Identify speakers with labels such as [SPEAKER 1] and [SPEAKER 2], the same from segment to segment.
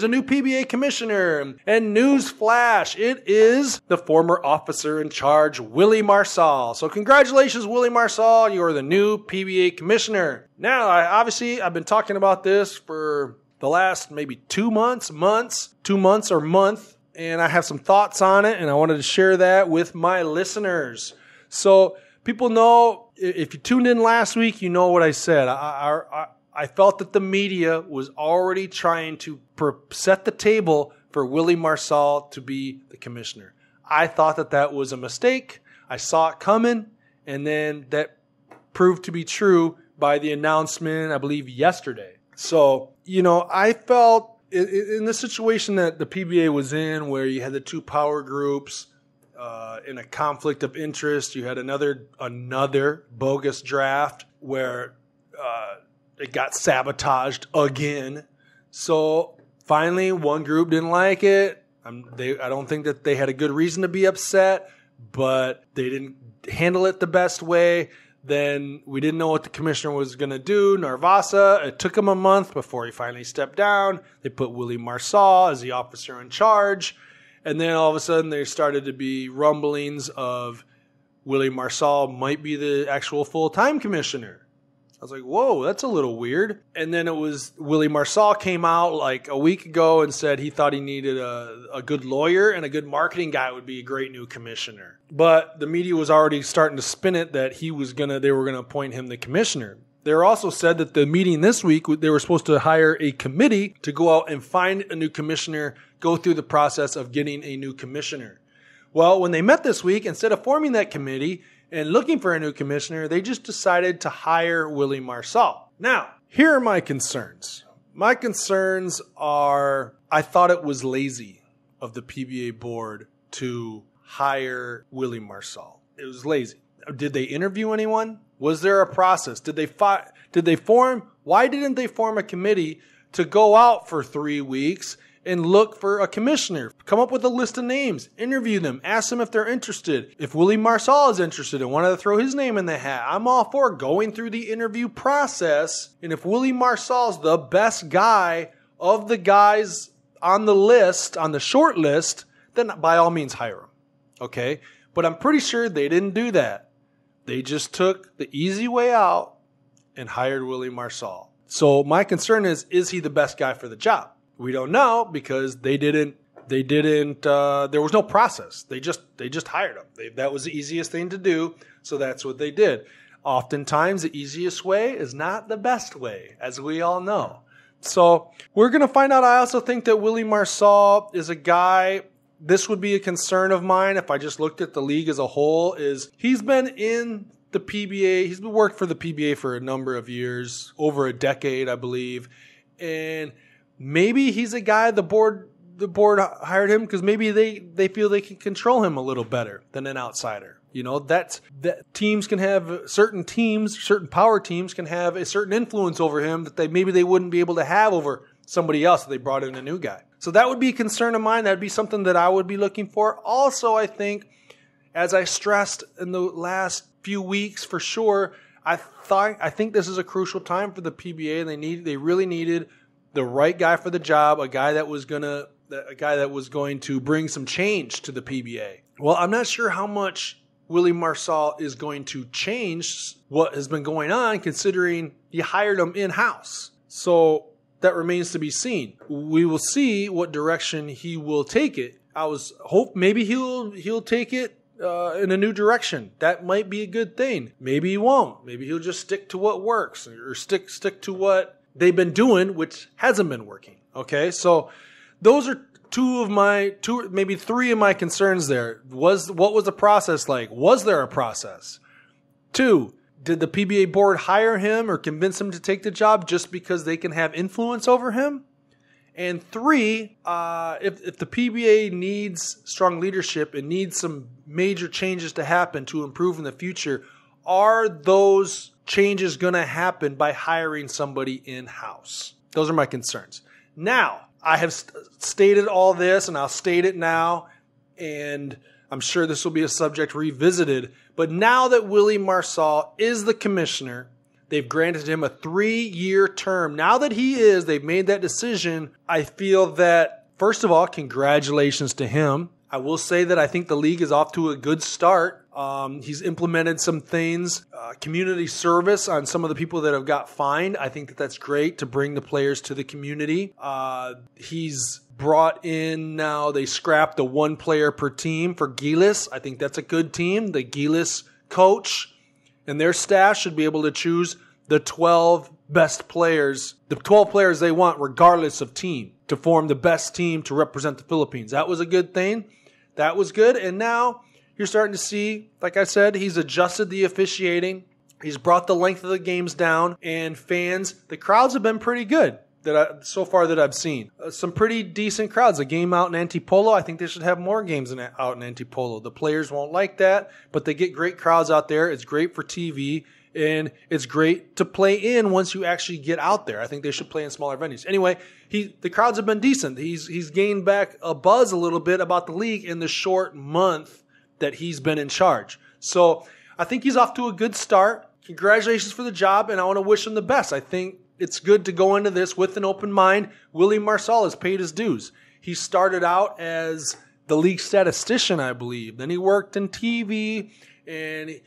[SPEAKER 1] there's a new PBA commissioner. And news flash, it is the former officer in charge, Willie Marcial. So congratulations, Willie Marcial. You are the new PBA commissioner. Now, I've been talking about this for the last maybe 2 months, or month, and I have some thoughts on it, and I wanted to share that with my listeners. So people know, if you tuned in last week, you know what I said. I felt that the media was already trying to set the table for Willie Marcial to be the commissioner. I thought that was a mistake. I saw it coming, and then that proved to be true by the announcement, I believe, yesterday. So, I felt in the situation that the PBA was in, where you had the two power groups in a conflict of interest, you had another bogus draft where it got sabotaged again. So finally, one group didn't like it. I don't think that they had a good reason to be upset, but they didn't handle it the best way. Then we didn't know what the commissioner was going to do. Narvasa, it took him a month before he finally stepped down. They put Willie Marcial as the officer in charge. And then all of a sudden there started to be rumblings of Willie Marcial might be the actual full-time commissioner. I was like, whoa, that's a little weird. And then it was Willie Marcial came out like a week ago and said he thought he needed a good lawyer and a good marketing guy would be a great new commissioner. But the media was already starting to spin it that they were going to appoint him the commissioner. They also said that the meeting this week, they were supposed to hire a committee to go out and find a new commissioner, go through the process of getting a new commissioner. Well, when they met this week, instead of forming that committee and looking for a new commissioner, they just decided to hire Willie Marcial. Now, here are my concerns. My concerns are, I thought it was lazy of the PBA board to hire Willie Marcial. It was lazy. Did they interview anyone? Was there a process? Why didn't they form a committee to go out for 3 weeks and look for a commissioner? Come up with a list of names, interview them, ask them if they're interested. If Willie Marcial is interested and wanted to throw his name in the hat, I'm all for going through the interview process. And if Willie Marcial is the best guy of the guys on the list, on the short list, then by all means hire him. Okay? But I'm pretty sure they didn't do that. They just took the easy way out and hired Willie Marcial. So my concern is he the best guy for the job? We don't know because there was no process. They just hired him. That was the easiest thing to do. So that's what they did. Oftentimes the easiest way is not the best way, as we all know. So we're going to find out. I also think that Willie Marcial is a guy, this would be a concern of mine if I just looked at the league as a whole, is he's been in the PBA. He's been worked for the PBA for a number of years, over a decade, I believe. And maybe he's a guy the board hired him because maybe they feel they can control him a little better than an outsider. That teams can have certain power teams can have a certain influence over him that they wouldn't be able to have over somebody else if they brought in a new guy. So that would be a concern of mine. That'd be something that I would be looking for. Also, I think, as I stressed in the last few weeks for sure, I think this is a crucial time for the PBA. They really needed the right guy for the job, a guy that was going to bring some change to the PBA. Well, I'm not sure how much Willie Marcial is going to change what has been going on, considering he hired him in-house. So that remains to be seen. We will see what direction he will take it. Hope maybe he'll take it in a new direction. That might be a good thing. Maybe he won't. Maybe he'll just stick to what works or stick to what they've been doing, which hasn't been working. Okay, so those are maybe three of my concerns there. What was the process like? Was there a process? 2, did the PBA board hire him or convince him to take the job just because they can have influence over him? And 3, if the PBA needs strong leadership and needs some major changes to happen to improve in the future, are those changes going to happen by hiring somebody in-house? Those are my concerns. Now, I have stated all this, and I'll state it now, and I'm sure this will be a subject revisited. But now that Willie Marcial is the commissioner, They've granted him a 3-year term. Now that they've made that decision, I feel that, first of all, congratulations to him. I will say that I think the league is off to a good start. He's implemented some things, community service on some of the people that have got fined. I think that that's great to bring the players to the community. He's brought in now, they scrapped the 1 player per team for Gilas. I think that's a good team. The Gilas coach and their staff should be able to choose the 12 best players, the 12 players they want regardless of team, to form the best team to represent the Philippines. That was a good thing. That was good. And now you're starting to see, like I said, he's adjusted the officiating. He's brought the length of the games down. And fans, the crowds have been pretty good so far that I've seen. Some pretty decent crowds. A game out in Antipolo, I think they should have more games out in Antipolo. The players won't like that, but they get great crowds out there. It's great for TV. And it's great to play in once you actually get out there. I think they should play in smaller venues. Anyway, the crowds have been decent. He's gained back a buzz a little bit about the league in the short month that he's been in charge. So I think he's off to a good start. Congratulations for the job, and I want to wish him the best. I think it's good to go into this with an open mind. Willie Marcial has paid his dues. He started out as the league statistician, I believe. Then he worked in TV and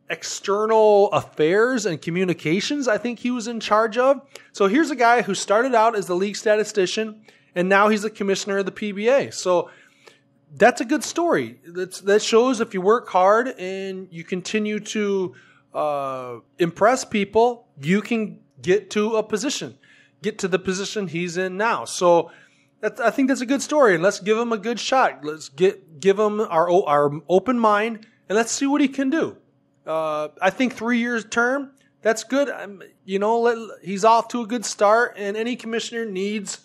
[SPEAKER 1] external affairs and communications, I think he was in charge of. So here's a guy who started out as the league statistician, and now he's the commissioner of the PBA. So that's a good story. That shows if you work hard and you continue to impress people, you can get to the position he's in now. So I think that's a good story, and let's give him a good shot. Let's give him our open mind, and let's see what he can do. I think 3 years term, that's good. He's off to a good start, and any commissioner needs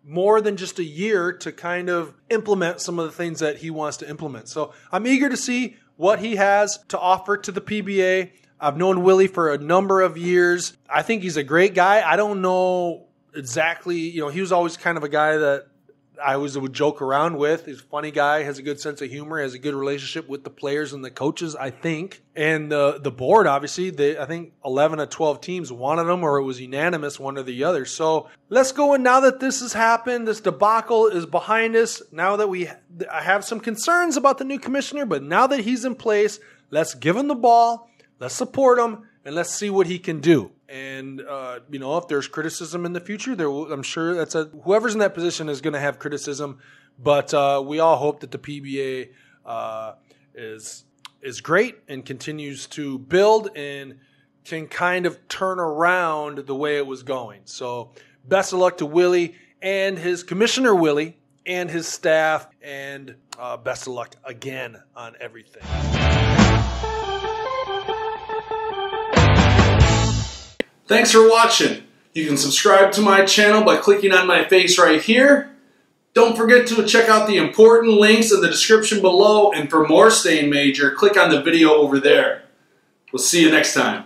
[SPEAKER 1] more than just a year to kind of implement some of the things that he wants to implement. So I'm eager to see what he has to offer to the PBA. I've known Willie for a number of years. I think he's a great guy. I don't know exactly, he was always kind of a guy that I would joke around with. He's a funny guy, has a good sense of humor, has a good relationship with the players and the coaches, I think. And the board, obviously, I think 11 of 12 teams wanted him, or it was unanimous, one or the other. So let's go in now that this has happened. This debacle is behind us. Now that I have some concerns about the new commissioner, but now that he's in place, let's give him the ball, let's support him, and let's see what he can do. And, if there's criticism in the future, I'm sure whoever's in that position is going to have criticism. But we all hope that the PBA is great and continues to build and can kind of turn around the way it was going. So best of luck to Willie and his Commissioner Willie and his staff, and best of luck again on everything. Thanks for watching. You can subscribe to my channel by clicking on my face right here. Don't forget to check out the important links in the description below, and for more Staying Major, click on the video over there. We'll see you next time.